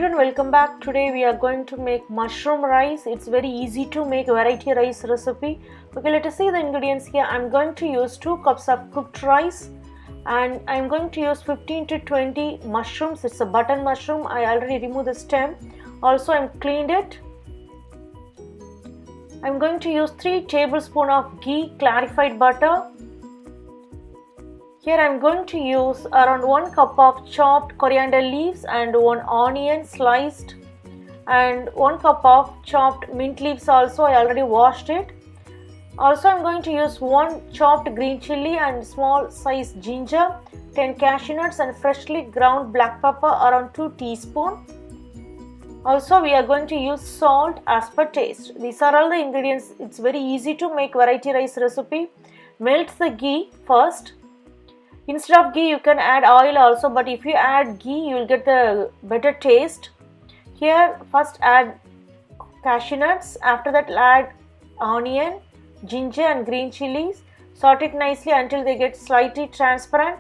everyone, welcome back. Today we are going to make mushroom rice. It's very easy to make variety rice recipe. Okay, let us see the ingredients here. I'm going to use 2 cups of cooked rice and I'm going to use 15 to 20 mushrooms. It's a button mushroom. I already removed the stem. Also, I'm cleaned it. I'm going to use 3 tablespoons of ghee, clarified butter. Here I am going to use around 1 cup of chopped coriander leaves and 1 onion sliced and 1 cup of chopped mint leaves also. I already washed it. Also I am going to use 1 chopped green chilli and small size ginger, 10 cashew nuts and freshly ground black pepper around 2 teaspoons. Also we are going to use salt as per taste. These are all the ingredients. It's very easy to make variety rice recipe. Melt the ghee first. Instead of ghee you can add oil also, but if you add ghee you will get the better taste. Here first add cashew nuts, after that add onion, ginger and green chilies. Sort it nicely until they get slightly transparent.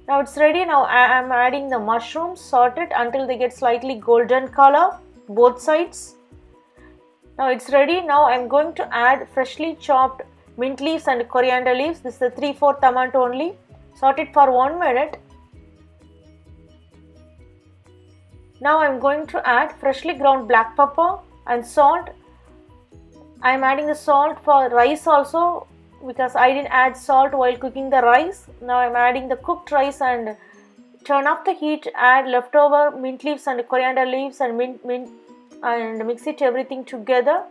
Now it's ready. Now I am adding the mushrooms, sort it until they get slightly golden color both sides. Now it's ready. Now I am going to add freshly chopped mint leaves and coriander leaves. This is the 3/4 amount only. Sort it for 1 minute. Now I am going to add freshly ground black pepper and salt. I am adding the salt for rice also because I didn't add salt while cooking the rice. Now I am adding the cooked rice and turn off the heat. Add leftover mint leaves and coriander leaves and mint and mix it everything together.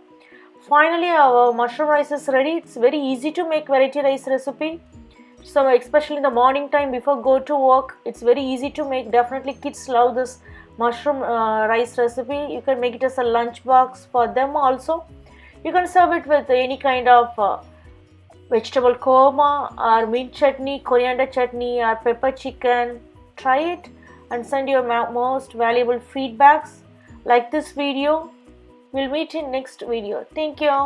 Finally our mushroom rice is ready. It's very easy to make variety rice recipe. So especially in the morning time before go to work, it's very easy to make. Definitely kids love this mushroom rice recipe. You can make it as a lunch box for them also. You can serve it with any kind of vegetable kurma or mint chutney, coriander chutney or pepper chicken. Try it and send your most valuable feedbacks. Like this video. We'll meet in next video. Thank you.